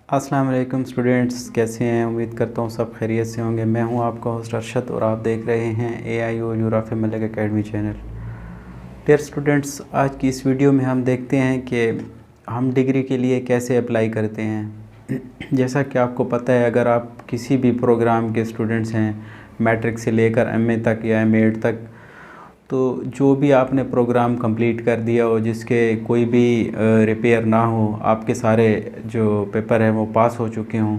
अस्सलाम वालेकुम स्टूडेंट्स, कैसे हैं? उम्मीद करता हूँ सब खैरियत से होंगे। मैं हूँ आपका होस्ट अरशद और आप देख रहे हैं AIO Juraf Malik academy channel. Dear students, आज की इस वीडियो में हम देखते हैं कि हम डिग्री के लिए कैसे अप्लाई करते हैं। जैसा कि आपको पता है, अगर आप किसी भी प्रोग्राम के स्टूडेंट्स हैं, मैट्रिक से लेकर MA तक या M.Ed तक, तो जो भी आपने प्रोग्राम कंप्लीट कर दिया हो, जिसके कोई भी रिपेयर ना हो, आपके सारे जो पेपर हैं वो पास हो चुके हों,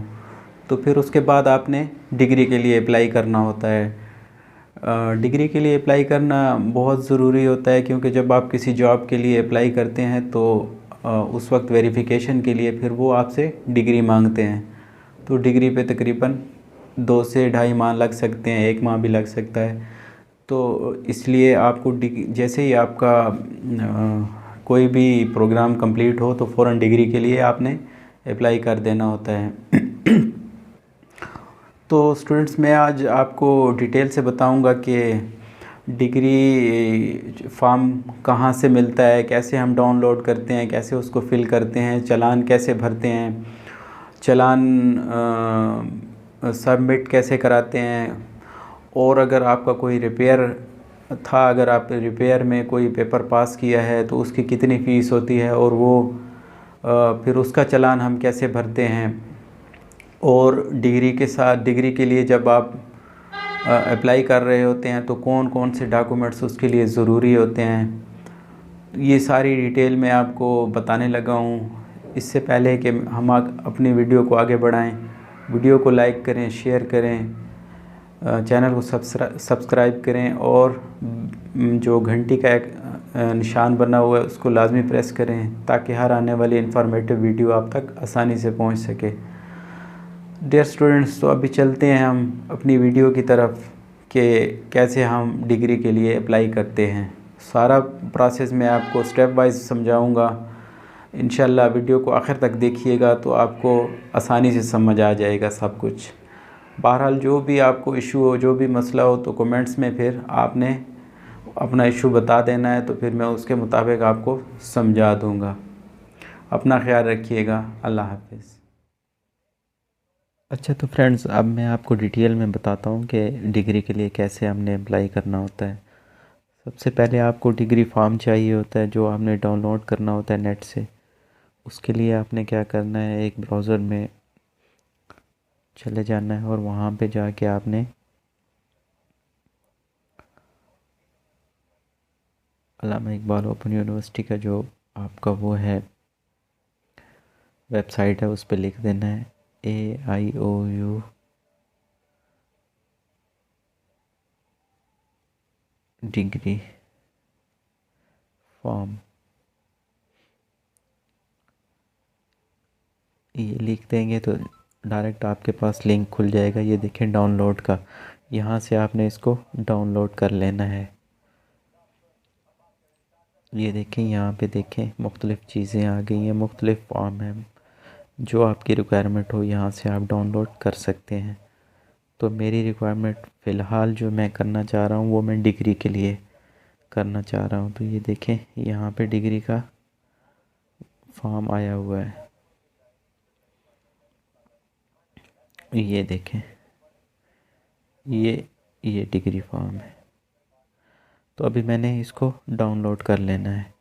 तो फिर उसके बाद आपने डिग्री के लिए अप्लाई करना होता है। डिग्री के लिए अप्लाई करना बहुत ज़रूरी होता है, क्योंकि जब आप किसी जॉब के लिए अप्लाई करते हैं तो उस वक्त वेरिफिकेशन के लिए फिर वो आपसे डिग्री मांगते हैं। तो डिग्री पे तकरीबन 2 से ढाई माह लग सकते हैं, 1 माह भी लग सकता है। तो इसलिए आपको जैसे ही आपका कोई भी प्रोग्राम कंप्लीट हो तो फ़ौरन डिग्री के लिए आपने अप्लाई कर देना होता है। तो स्टूडेंट्स, मैं आज आपको डिटेल से बताऊंगा कि डिग्री फॉर्म कहाँ से मिलता है, कैसे हम डाउनलोड करते हैं, कैसे उसको फ़िल करते हैं, चालान कैसे भरते हैं, चालान सबमिट कैसे कराते हैं, और अगर आपका कोई रिपेयर था, अगर आप रिपेयर में कोई पेपर पास किया है तो उसकी कितनी फ़ीस होती है, और वो फिर उसका चालान हम कैसे भरते हैं। और डिग्री के साथ, डिग्री के लिए जब आप अप्लाई कर रहे होते हैं तो कौन कौन से डॉक्यूमेंट्स उसके लिए ज़रूरी होते हैं, ये सारी डिटेल मैं आपको बताने लगा हूँ। इससे पहले कि हम अपनी वीडियो को आगे बढ़ाएं, वीडियो को लाइक करें, शेयर करें, चैनल को सब्सक्राइब करें, और जो घंटी का एक निशान बना हुआ है उसको लाजमी प्रेस करें, ताकि हर आने वाली इन्फॉर्मेटिव वीडियो आप तक आसानी से पहुंच सके। डियर स्टूडेंट्स, तो अभी चलते हैं हम अपनी वीडियो की तरफ कि कैसे हम डिग्री के लिए अप्लाई करते हैं। सारा प्रोसेस मैं आपको स्टेप वाइज समझाऊंगा। इंशाल्लाह वीडियो को आखिर तक देखिएगा तो आपको आसानी से समझ आ जाएगा सब कुछ। बहरहाल, जो भी आपको इशू हो, जो भी मसला हो, तो कमेंट्स में फिर आपने अपना इशू बता देना है, तो फिर मैं उसके मुताबिक आपको समझा दूंगा। अपना ख्याल रखिएगा। अल्लाह हाफिज़। अच्छा, तो फ्रेंड्स, अब मैं आपको डिटेल में बताता हूँ कि डिग्री के लिए कैसे हमने अप्लाई करना होता है। सबसे पहले आपको डिग्री फॉर्म चाहिए होता है, जो आपने डाउनलोड करना होता है नेट से। उसके लिए आपने क्या करना है, एक ब्राउज़र में चले जाना है और वहाँ पे जाके आपने अल्लामा इकबाल ओपन यूनिवर्सिटी का जो आपका वो है वेबसाइट है, उस पर लिख देना है AIOU डिग्री फॉर्म। ये लिख देंगे तो डायरेक्ट आपके पास लिंक खुल जाएगा। ये देखें, डाउनलोड का, यहाँ से आपने इसको डाउनलोड कर लेना है। ये देखें, यहाँ पे देखें मुख्तलिफ़ चीज़ें आ गई हैं, मुख्तलिफ़ फॉर्म हैं, जो आपकी रिक्वायरमेंट हो यहाँ से आप डाउनलोड कर सकते हैं। तो मेरी रिक्वायरमेंट फ़िलहाल जो मैं करना चाह रहा हूँ वो मैं डिग्री के लिए करना चाह रहा हूँ। तो ये देखें, यहाँ पे डिग्री का फॉर्म आया हुआ है, ये देखें, ये डिग्री फॉर्म है। तो अभी मैंने इसको डाउनलोड कर लेना है।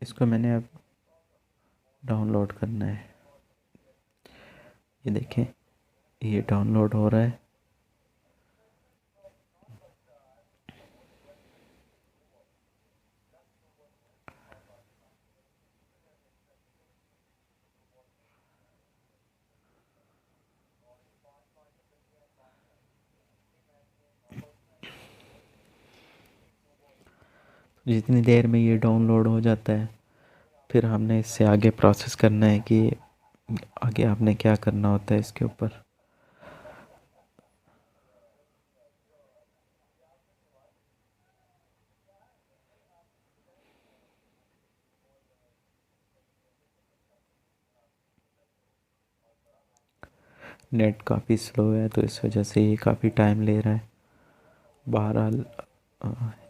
इसको मैंने अब डाउनलोड करना है। ये देखें, ये डाउनलोड हो रहा है। जितनी देर में ये डाउनलोड हो जाता है, फिर हमने इससे आगे प्रोसेस करना है कि आगे आपने क्या करना होता है इसके ऊपर। नेट काफ़ी स्लो है तो इस वजह से ये काफ़ी टाइम ले रहा है। बहरहाल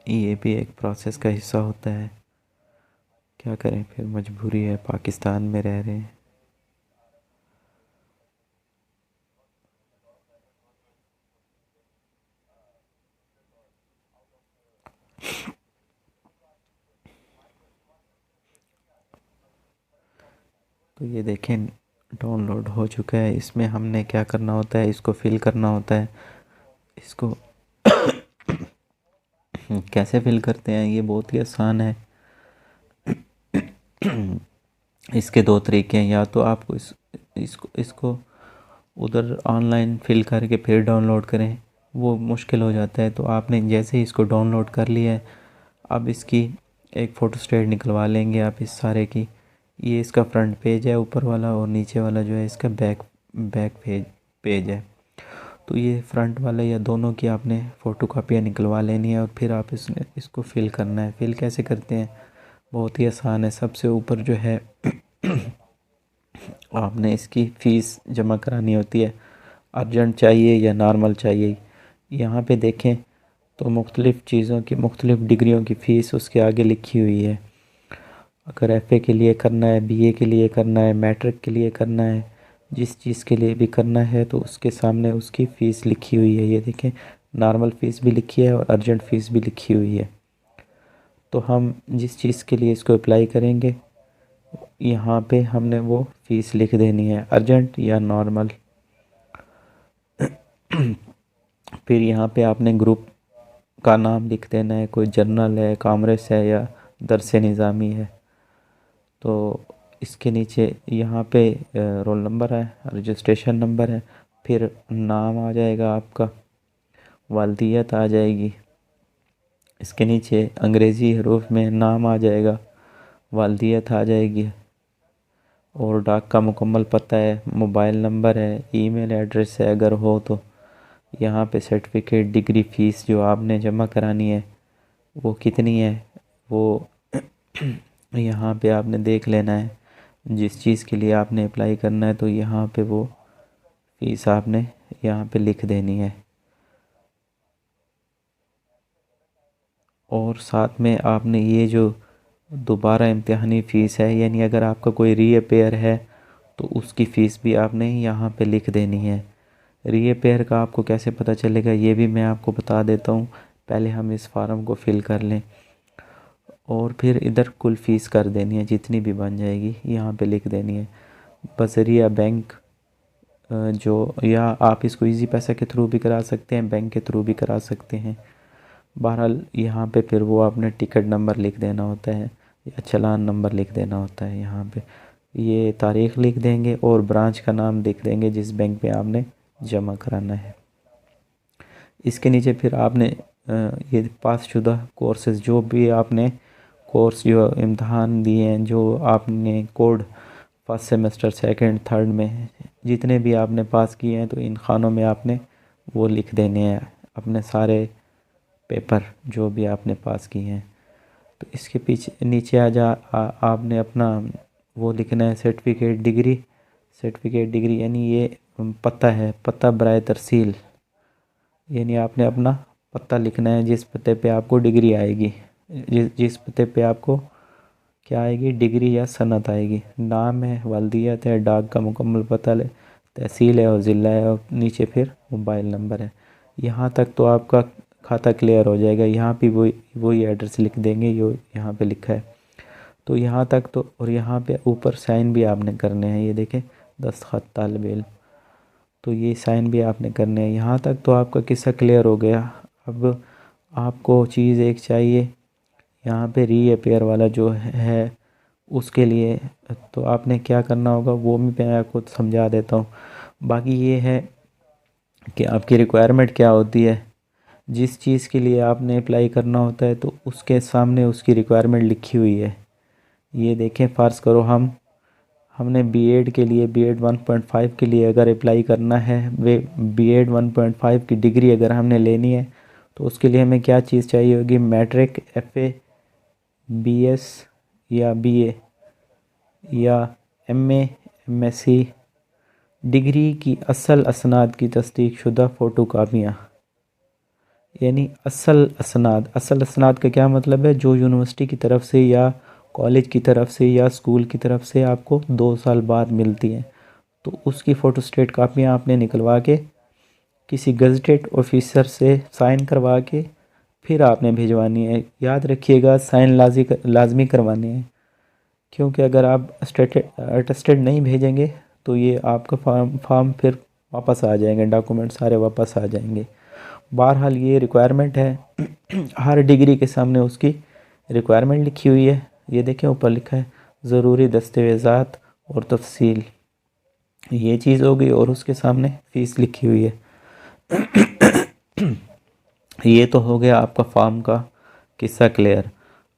ये भी एक प्रोसेस का हिस्सा होता है। क्या करें, फिर मजबूरी है, पाकिस्तान में रह रहे हैं। तो ये देखें, डाउनलोड हो चुका है। इसमें हमने क्या करना होता है, इसको फिल करना होता है। इसको कैसे फिल करते हैं, ये बहुत ही आसान है। इसके दो तरीके हैं, या तो आपको इसको उधर ऑनलाइन फिल करके फिर डाउनलोड करें, वो मुश्किल हो जाता है। तो आपने जैसे ही इसको डाउनलोड कर लिया है, अब इसकी एक फ़ोटो स्टेट निकलवा लेंगे आप इस सारे की। ये इसका फ्रंट पेज है ऊपर वाला, और नीचे वाला जो है इसका बैक बैक पेज है। तो ये फ्रंट वाला या दोनों की आपने फ़ोटो कापियाँ निकलवा लेनी है, और फिर आप इसको फिल करना है। फिल कैसे करते हैं, बहुत ही आसान है। सबसे ऊपर जो है आपने इसकी फ़ीस जमा करानी होती है, अर्जेंट चाहिए या नॉर्मल चाहिए। यहाँ पे देखें तो मुख्तलिफ़ चीज़ों की मुख्तलिफ़ डिग्रियों की फ़ीस उसके आगे लिखी हुई है। अगर एफ़ए के लिए करना है, बीए के लिए करना है, मैट्रिक के लिए करना है, जिस चीज़ के लिए भी करना है तो उसके सामने उसकी फ़ीस लिखी हुई है। ये देखें, नॉर्मल फ़ीस भी लिखी है और अर्जेंट फ़ीस भी लिखी हुई है। तो हम जिस चीज़ के लिए इसको अप्लाई करेंगे, यहाँ पे हमने वो फ़ीस लिख देनी है, अर्जेंट या नॉर्मल। फिर यहाँ पे आपने ग्रुप का नाम लिख देना है, कोई जर्नल है, कॉमर्स है या दरस निज़ामी है। तो इसके नीचे यहाँ पे रोल नंबर है, रजिस्ट्रेशन नंबर है, फिर नाम आ जाएगा आपका, वालदियत आ जाएगी। इसके नीचे अंग्रेज़ी हरूफ में नाम आ जाएगा, वालदियत आ जाएगी, और डाक का मुकम्मल पता है, मोबाइल नंबर है, ईमेल एड्रेस है अगर हो तो। यहाँ पे सर्टिफिकेट, डिग्री, फ़ीस जो आपने जमा करानी है वो कितनी है, वो यहाँ पे आपने देख लेना है। जिस चीज़ के लिए आपने अप्लाई करना है तो यहाँ पे वो फ़ीस आपने यहाँ पे लिख देनी है। और साथ में आपने ये जो दोबारा इम्तिहानी फ़ीस है, यानी अगर आपका कोई रीअपेयर है तो उसकी फ़ीस भी आपने यहाँ पे लिख देनी है। रीअपेयर का आपको कैसे पता चलेगा, ये भी मैं आपको बता देता हूँ। पहले हम इस फार्म को फिल कर लें, और फिर इधर कुल फ़ीस कर देनी है, जितनी भी बन जाएगी यहाँ पे लिख देनी है। बज़रिया बैंक जो, या आप इसको इजी पैसा के थ्रू भी करा सकते हैं, बैंक के थ्रू भी करा सकते हैं। बहरहाल यहाँ पे फिर वो आपने टिकट नंबर लिख देना होता है या चालान नंबर लिख देना होता है। यहाँ पे ये तारीख़ लिख देंगे और ब्रांच का नाम लिख देंगे जिस बैंक में आपने जमा कराना है। इसके नीचे फिर आपने ये पासशुदा कोर्सेज़, जो भी आपने कोर्स जो इम्तहान दिए हैं, जो आपने code first semester, second, third में जितने भी आपने पास किए हैं, तो इन खानों में आपने वो लिख देने हैं अपने सारे पेपर जो भी आपने पास किए हैं। तो इसके पीछे नीचे आपने अपना वो लिखना है, सर्टिफिकेट डिग्री, यानी ये पता है, पता बराए तरसील, यानी आपने अपना पता लिखना है जिस पते पे आपको डिग्री आएगी, जिस पते पे आपको क्या आएगी, डिग्री या सनत आएगी। नाम है, वालदियत है, डाक का मुकम्मल पता है, तहसील है और ज़िला है, और नीचे फिर मोबाइल नंबर है। यहाँ तक तो आपका खाता क्लियर हो जाएगा। यहाँ भी वही एड्रेस लिख देंगे जो यहाँ पे लिखा है। तो यहाँ तक तो, और यहाँ पे ऊपर साइन भी आपने करने हैं, ये देखें, दस्तखत तालिब इल्म, तो ये साइन भी आपने करने हैं। यहाँ तक तो आपका किस्सा क्लियर हो गया। अब आपको चीज़ एक चाहिए, यहाँ पे रीअपेयर वाला जो है उसके लिए तो आपने क्या करना होगा वो भी मैं आपको समझा देता हूँ। बाकी ये है कि आपकी रिक्वायरमेंट क्या होती है, जिस चीज़ के लिए आपने अप्लाई करना होता है तो उसके सामने उसकी रिक्वायरमेंट लिखी हुई है। ये देखें, फ़र्ज़ करो हमने बीएड के लिए, बीएड 1.5 के लिए अगर अप्लाई करना है, वे बीएड 1.5 की डिग्री अगर हमने लेनी है तो उसके लिए हमें क्या चीज़ चाहिए होगी, मैट्रिक, एफ़ए, बीएस या बीए या एमए, एमएससी डिग्री की असल असनाद की तस्दीक शुदा फ़ोटो कापियाँ, यानी असल असनाद का क्या मतलब है, जो यूनिवर्सिटी की तरफ से या कॉलेज की तरफ से या स्कूल की तरफ से आपको 2 साल बाद मिलती हैं। तो उसकी फ़ोटोस्टेट कापियाँ आपने निकलवा के किसी गज़टेड ऑफिसर से साइन करवा के फिर आपने भिजवानी है। याद रखिएगा, साइन लाजमी करवाने हैं, क्योंकि अगर आप अटेस्टेड नहीं भेजेंगे तो ये आपका फॉर्म फिर वापस आ जाएंगे, डॉक्यूमेंट सारे वापस आ जाएंगे। बहरहाल ये रिक्वायरमेंट है हर डिग्री के सामने उसकी रिक्वायरमेंट लिखी हुई है। ये देखें ऊपर लिखा है ज़रूरी दस्तावेज़ात और तफसील, ये चीज़ हो गई, और उसके सामने फ़ीस लिखी हुई है। ये तो हो गया आपका फॉर्म का किस्सा क्लियर।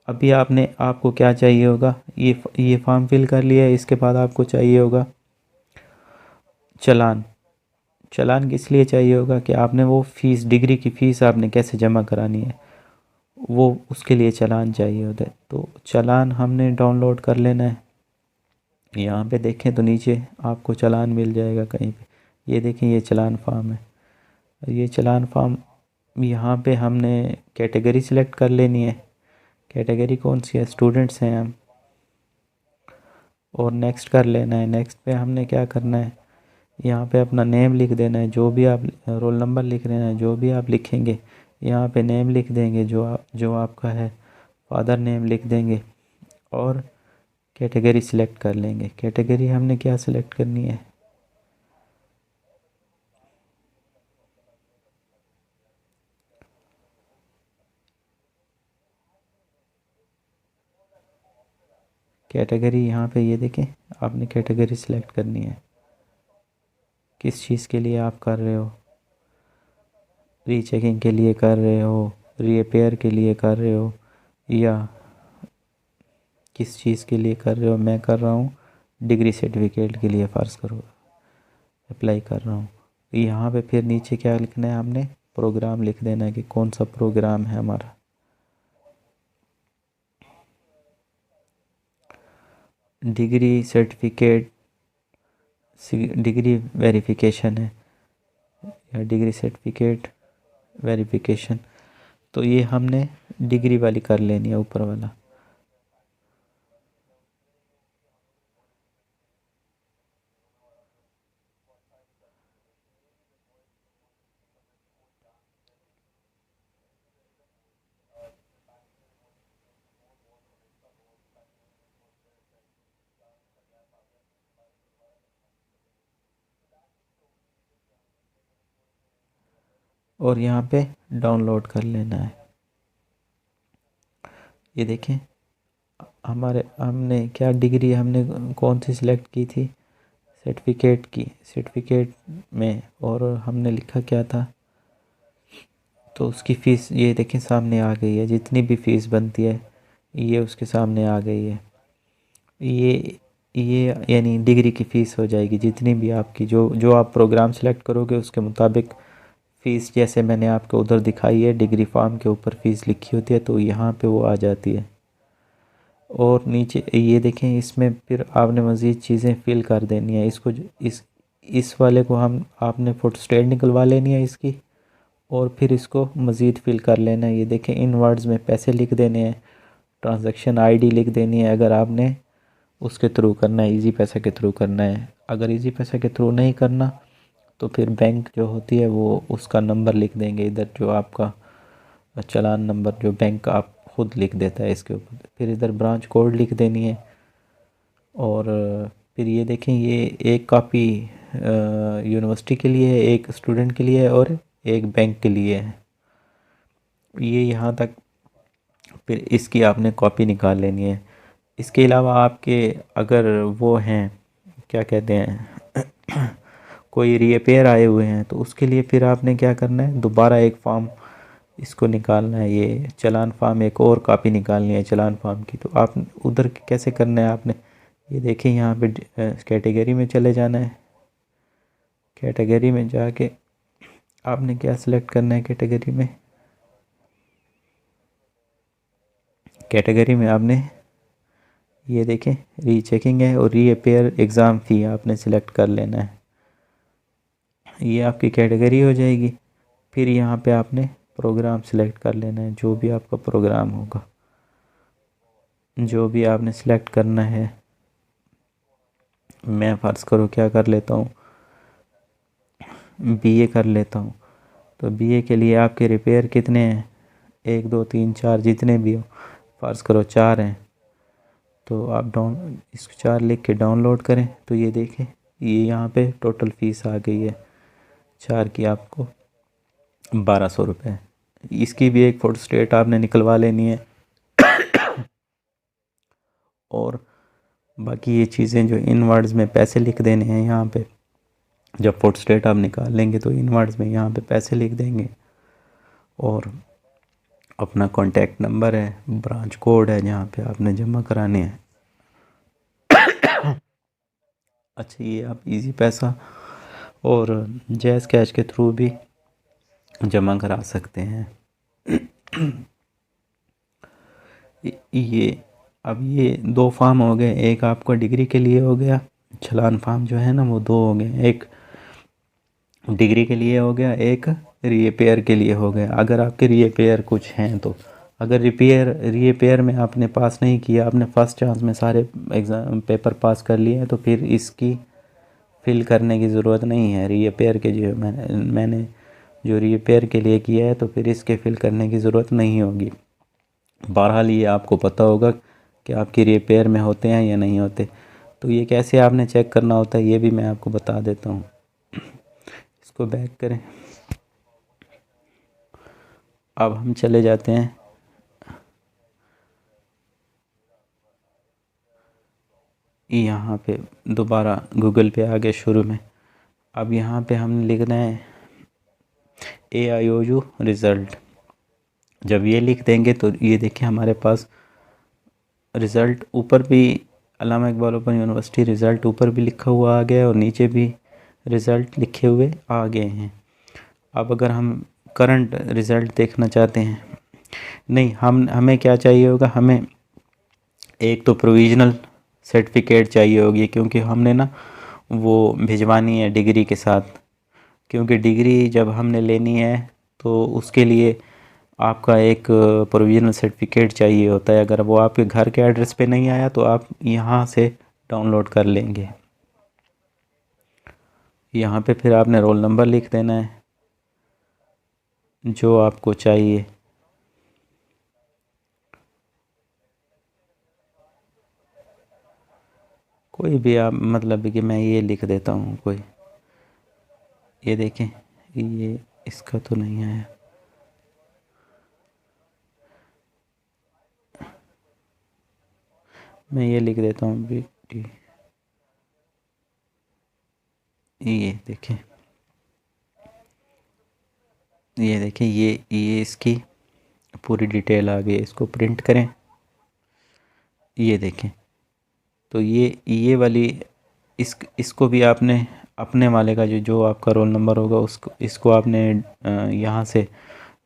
अभी आपको क्या चाहिए होगा, ये फॉर्म फिल कर लिया है, इसके बाद आपको चाहिए होगा चालान। चालान किस लिए चाहिए होगा कि आपने वो फ़ीस, डिग्री की फ़ीस आपने कैसे जमा करानी है, वो उसके लिए चालान चाहिए होता है। तो चालान हमने डाउनलोड कर लेना है। यहाँ पे देखें तो नीचे आपको चालान मिल जाएगा कहीं पे, ये देखें ये चालान फॉर्म है। ये चालान फॉर्म, यहाँ पे हमने कैटेगरी सिलेक्ट कर लेनी है। कैटेगरी कौन सी है, स्टूडेंट्स हैं हम, और नेक्स्ट कर लेना है। नेक्स्ट पे हमने क्या करना है, यहाँ पे अपना नेम लिख देना है, जो भी आप रोल नंबर लिख लेना है, जो भी आप लिखेंगे यहाँ पे नेम लिख देंगे, जो आपका है, फादर नेम लिख देंगे, और कैटेगरी सिलेक्ट कर लेंगे। कैटेगरी हमने क्या सिलेक्ट करनी है, कैटेगरी यहाँ पे ये देखें, आपने कैटेगरी सिलेक्ट करनी है, किस चीज़ के लिए आप कर रहे हो, रीचेकिंग के लिए कर रहे हो, रिपेयर के लिए कर रहे हो, या किस चीज़ के लिए कर रहे हो। मैं कर रहा हूँ डिग्री सर्टिफिकेट के लिए, फ़र्ज़ करो अप्लाई कर रहा हूँ। यहाँ पे फिर नीचे क्या लिखना है, हमने प्रोग्राम लिख देना है कि कौन सा प्रोग्राम है हमारा। डिग्री सर्टिफिकेट, डिग्री वेरिफिकेशन है, या डिग्री सर्टिफिकेट वेरिफिकेशन, तो ये हमने डिग्री वाली कर लेनी है, ऊपर वाला। और यहाँ पे डाउनलोड कर लेना है। ये देखें हमने क्या डिग्री हमने कौन सी सिलेक्ट की थी, सर्टिफिकेट की, सर्टिफिकेट में, और हमने लिखा क्या था, तो उसकी फ़ीस ये देखें सामने आ गई है, जितनी भी फ़ीस बनती है ये उसके सामने आ गई है। ये यानी डिग्री की फ़ीस हो जाएगी, जितनी भी आपकी जो जो आप प्रोग्राम सेलेक्ट करोगे उसके मुताबिक फ़ीस, जैसे मैंने आपको उधर दिखाई है डिग्री फॉर्म के ऊपर फ़ीस लिखी होती है, तो यहाँ पे वो आ जाती है। और नीचे ये देखें, इसमें फिर आपने मज़ीद चीज़ें फ़िल कर देनी है। इसको इस वाले को हम आपने फ़ोटोस्टेट निकलवा लेनी है इसकी, और फिर इसको मज़ीद फ़िल कर लेना है। ये देखें इन वर्ड्स में पैसे लिख देने हैं, ट्रांजैक्शन आईडी लिख देनी है अगर आपने उसके थ्रू करना है, इजी पैसा के थ्रू करना है। अगर इजी पैसा के थ्रू नहीं करना तो फिर बैंक जो होती है वो उसका नंबर लिख देंगे इधर, जो आपका चालान नंबर जो बैंक का आप खुद लिख देता है इसके ऊपर। फिर इधर ब्रांच कोड लिख देनी है। और फिर ये देखें, ये एक कॉपी यूनिवर्सिटी के लिए है, एक स्टूडेंट के लिए है, और एक बैंक के लिए है। ये यहाँ तक, फिर इसकी आपने कॉपी निकाल लेनी है। इसके अलावा आपके अगर वो हैं, क्या कहते हैं, कोई रिपेयर आए हुए हैं, तो उसके लिए फिर आपने क्या करना है, दोबारा एक फॉर्म इसको निकालना है, ये चालान फॉर्म, एक और कॉपी निकालनी है चालान फॉर्म की। तो आप उधर कैसे करना है, आपने ये देखें यहाँ पे कैटेगरी में चले जाना है। कैटेगरी में जाके आपने क्या सिलेक्ट करना है, कैटेगरी में, कैटेगरी में आपने ये देखें रीचेकिंग है, और रिपेयर एग्ज़ाम फ़ी आपने सिलेक्ट कर लेना है। ये आपकी कैटेगरी हो जाएगी। फिर यहाँ पे आपने प्रोग्राम सिलेक्ट कर लेना है, जो भी आपका प्रोग्राम होगा, जो भी आपने सिलेक्ट करना है। मैं फ़र्ज़ करो क्या कर लेता हूँ, बीए कर लेता हूँ। तो बीए के लिए आपके रिपेयर कितने हैं, 1 2 3 4 जितने भी हो, फ़र्ज़ करो 4 हैं। तो आप इसको 4 लिख के डाउनलोड करें। तो ये देखें, ये यहाँ पे टोटल फ़ीस आ गई है 4 की आपको 1200 रुपये। इसकी भी एक फ़ोटोस्टेट आपने निकलवा लेनी है। और बाकी ये चीज़ें जो इन वर्ड्स में पैसे लिख देने हैं यहाँ पे, जब फ़ोटोस्टेट आप निकाल लेंगे तो इन वर्ड्स में यहाँ पे पैसे लिख देंगे। और अपना कॉन्टैक्ट नंबर है, ब्रांच कोड है जहाँ पे आपने जमा कराने हैं। अच्छा, ये आप इजी पैसा और जैज़ कैश के थ्रू भी जमा करा सकते हैं। ये अब ये 2 फार्म हो गए, एक आपको डिग्री के लिए हो गया, चालान फार्म जो है ना वो 2 हो गए, एक डिग्री के लिए हो गया, एक रिपेयर के लिए हो गया। अगर आपके रिपेयर कुछ हैं तो, अगर रिपेयर में आपने पास नहीं किया, आपने फर्स्ट चांस में सारे एग्ज़ाम पेपर पास कर लिए हैं, तो फिर इसकी फिल करने की ज़रूरत नहीं है। रिपेयर के जो मैंने जो रिपेयर के लिए किया है, तो फिर इसके फिल करने की ज़रूरत नहीं होगी। बहरहाल ये आपको पता होगा कि आपकी रिपेयर में होते हैं या नहीं होते। तो ये कैसे आपने चेक करना होता है ये भी मैं आपको बता देता हूँ। इसको बैक करें। अब हम चले जाते हैं यहाँ पे, दोबारा गूगल पे आ गए शुरू में। अब यहाँ पे हमने लिखना है AIOU रिज़ल्ट। जब ये लिख देंगे तो ये देखिए हमारे पास रिज़ल्ट ऊपर भी अल्लामा इकबाल ओपन यूनिवर्सिटी रिज़ल्ट ऊपर भी लिखा हुआ आ गया और नीचे भी रिज़ल्ट लिखे हुए आ गए हैं। अब अगर हम करंट रिज़ल्ट देखना चाहते हैं, नहीं, हमें क्या चाहिए होगा, हमें एक तो प्रोविज़नल सर्टिफिकेट चाहिए होगी, क्योंकि हमने ना वो भिजवानी है डिग्री के साथ। क्योंकि डिग्री जब हमने लेनी है तो उसके लिए आपका एक प्रोविज़नल सर्टिफिकेट चाहिए होता है। अगर वो आपके घर के एड्रेस पे नहीं आया तो आप यहाँ से डाउनलोड कर लेंगे। यहाँ पे फिर आपने रोल नंबर लिख देना है जो आपको चाहिए। कोई भी आप, मतलब कि मैं ये लिख देता हूँ कोई, ये देखें, ये इसका तो नहीं आया, मैं ये लिख देता हूँ BT। ये देखें, ये देखें, ये इसकी पूरी डिटेल आ गई है। इसको प्रिंट करें, ये देखें। तो ये वाली इसको भी आपने अपने वाले का जो आपका रोल नंबर होगा इसको आपने यहाँ से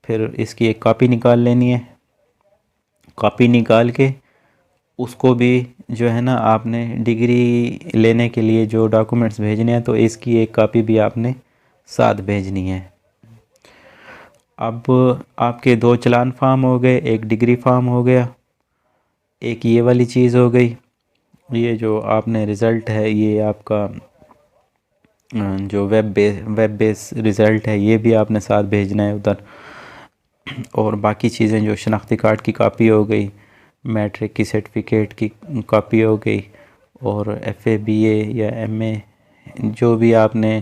फिर इसकी एक कॉपी निकाल लेनी है। कॉपी निकाल के उसको भी जो है ना आपने डिग्री लेने के लिए जो डॉक्यूमेंट्स भेजने हैं, तो इसकी एक कॉपी भी आपने साथ भेजनी है। अब आपके 2 चालान फार्म हो गए, एक डिग्री फार्म हो गया, एक ये वाली चीज़ हो गई। ये जो आपने रिज़ल्ट है, ये आपका जो वेब बेस रिज़ल्ट है, ये भी आपने साथ भेजना है उधर। और बाकी चीज़ें जो शनाख्ती कार्ड की कॉपी हो गई, मैट्रिक की सर्टिफिकेट की कॉपी हो गई, और FA BA या MA जो भी आपने,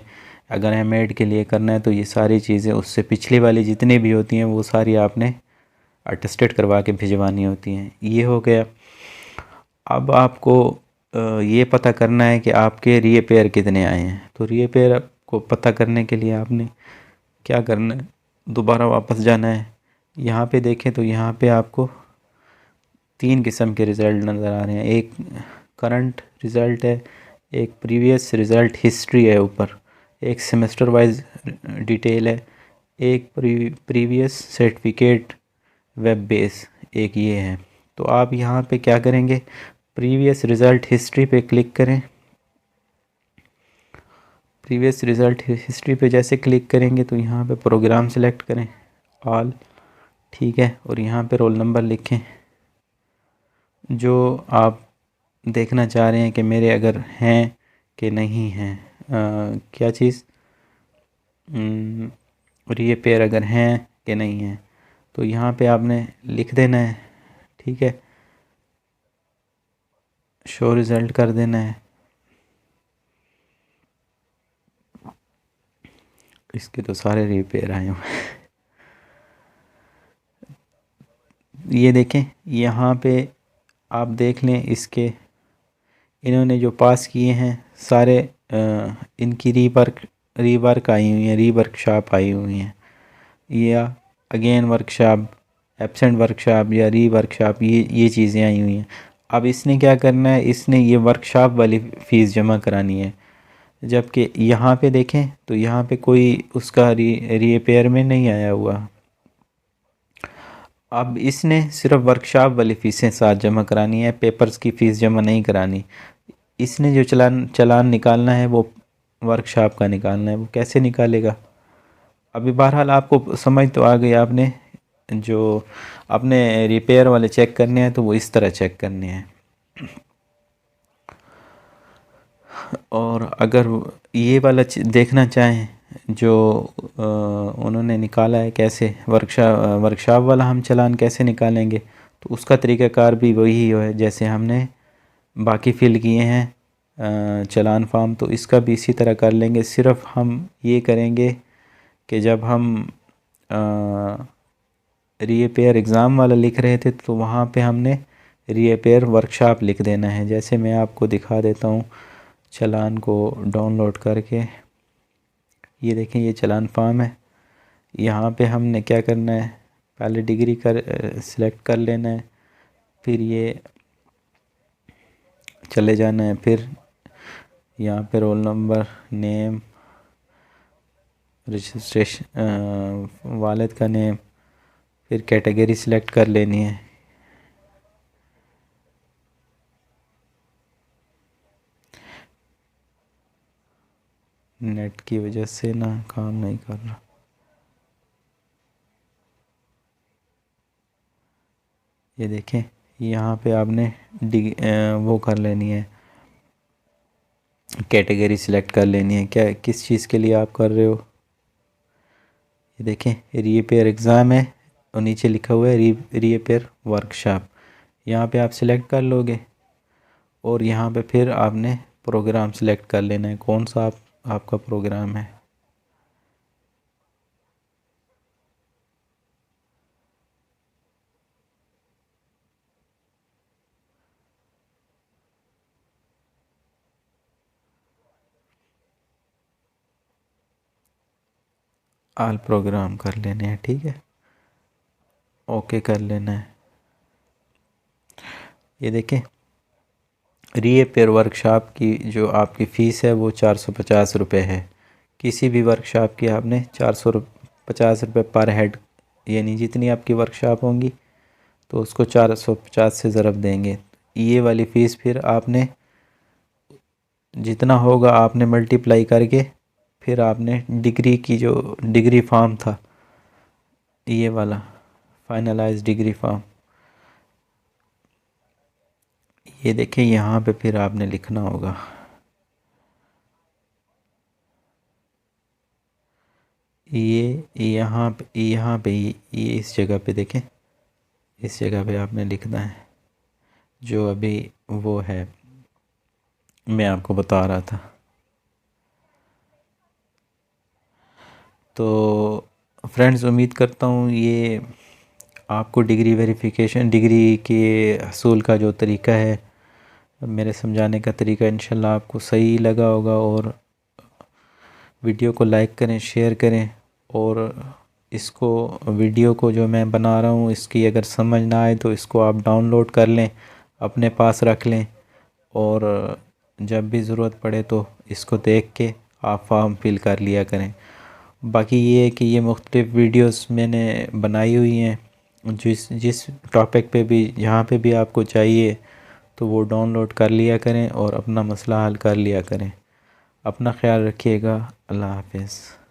अगर MAd के लिए करना है तो ये सारी चीज़ें उससे पिछली वाली जितनी भी होती हैं वो सारी आपने अटेस्टेड करवा के भिजवानी होती हैं। ये हो गया। अब आपको ये पता करना है कि आपके रिपेयर कितने आए हैं। तो रिपेयर को पता करने के लिए आपने क्या करना है, दोबारा वापस जाना है। यहाँ पे देखें तो यहाँ पे आपको 3 किस्म के रिज़ल्ट नज़र आ रहे हैं। एक करंट रिज़ल्ट है, एक प्रीवियस रिज़ल्ट हिस्ट्री है ऊपर, एक सेमेस्टर वाइज डिटेल है, एक प्रीवियस सर्टिफिकेट वेब बेस, एक ये है। तो आप यहाँ पे क्या करेंगे, प्रीवियस रिज़ल्ट हिस्ट्री पे क्लिक करें। प्रीवियस रिज़ल्ट हिस्ट्री पे जैसे क्लिक करेंगे तो यहाँ पे प्रोग्राम सेलेक्ट करें ऑल, ठीक है। और यहाँ पे रोल नंबर लिखें जो आप देखना चाह रहे हैं कि मेरे अगर हैं कि नहीं हैं, क्या चीज़, और ये पेयर अगर हैं कि नहीं हैं, तो यहाँ पे आपने लिख देना है, ठीक है। शो रिज़ल्ट कर देना है। इसके तो सारे रिपेयर आए हुए हैं। ये देखें यहाँ पे आप देख लें, इसके इन्होंने जो पास किए हैं सारे इनकी रीवर्क आई हुई हैं, रीवर्कशॉप आई हुई हैं, या अगेन वर्कशॉप, एब्सेंट वर्कशॉप या रीवर्कशॉप, ये चीज़ें आई हुई हैं। अब इसने क्या करना है, इसने ये वर्कशॉप वाली फ़ीस जमा करानी है। जबकि यहाँ पे देखें तो यहाँ पे कोई उसका रिपेयर में नहीं आया हुआ। अब इसने सिर्फ वर्कशॉप वाली फ़ीसें साथ जमा करानी है, पेपर्स की फ़ीस जमा नहीं करानी। इसने जो चालान निकालना है वो वर्कशॉप का निकालना है। वो कैसे निकालेगा? अभी बहरहाल आपको समझ तो आ गई। आपने जो अपने रिपेयर वाले चेक करने हैं तो वो इस तरह चेक करने हैं। और अगर ये वाला देखना चाहें जो उन्होंने निकाला है, कैसे वर्कशॉप वाला हम चालान कैसे निकालेंगे, तो उसका तरीक़ाकार भी वही है जैसे हमने बाकी फ़िल किए हैं चालान फार्म, तो इसका भी इसी तरह कर लेंगे। सिर्फ हम ये करेंगे कि जब हम रीपेयर एग्ज़ाम वाला लिख रहे थे तो वहाँ पे हमने रीपेयर वर्कशॉप लिख देना है। जैसे मैं आपको दिखा देता हूँ चालान को डाउनलोड करके। ये देखें, ये चालान फार्म है। यहाँ पे हमने क्या करना है, पहले डिग्री सिलेक्ट कर लेना है, फिर ये चले जाना है, फिर यहाँ पे रोल नंबर, नेम, रजिस्ट्रेशन, वालिद का नेम, फिर कैटेगरी सिलेक्ट कर लेनी है। नेट की वजह से ना काम नहीं कर रहा। ये देखें, यहाँ पे आपने वो कर लेनी है, कैटेगरी सिलेक्ट कर लेनी है। क्या किस चीज़ के लिए आप कर रहे हो? ये देखें, रीपेयर एग्ज़ाम है और नीचे लिखा हुआ है रीपेयर वर्कशॉप। यहाँ पे आप सिलेक्ट कर लोगे और यहाँ पे फिर आपने प्रोग्राम सिलेक्ट कर लेना है, कौन सा आपका प्रोग्राम है। आल प्रोग्राम कर लेने हैं, ठीक है, ओके कर लेना है। ये देखें, रीपेयर वर्कशॉप की जो आपकी फ़ीस है वो 450 रुपये है। किसी भी वर्कशॉप की आपने 450 रुपये पर हेड, यानी जितनी आपकी वर्कशॉप होंगी तो उसको 450 से ज़रब देंगे। ये वाली फ़ीस फिर आपने जितना होगा आपने मल्टीप्लाई करके फिर आपने डिग्री की जो डिग्री फॉर्म था, ये वाला फाइनलाइज डिग्री फॉर्म, ये देखें यहाँ पे फिर आपने लिखना होगा। ये यहाँ पे ये इस जगह पे देखें, इस जगह पे आपने लिखना है जो अभी वो है मैं आपको बता रहा था। तो फ्रेंड्स, उम्मीद करता हूँ ये आपको डिग्री वेरिफ़िकेशन, डिग्री के हसूल का जो तरीका है, मेरे समझाने का तरीका इंशाल्लाह आपको सही लगा होगा। और वीडियो को लाइक करें, शेयर करें, और इसको वीडियो को जो मैं बना रहा हूँ इसकी अगर समझ ना आए तो इसको आप डाउनलोड कर लें, अपने पास रख लें, और जब भी ज़रूरत पड़े तो इसको देख के आप फॉर्म फिल कर लिया करें। बाकी ये है कि ये मुख्तलिफ़ वीडियोस मैंने बनाई हुई हैं, जिस टॉपिक पे भी, जहाँ पे भी आपको चाहिए तो वो डाउनलोड कर लिया करें और अपना मसला हल कर लिया करें। अपना ख्याल रखिएगा। अल्लाह हाफ़िज़।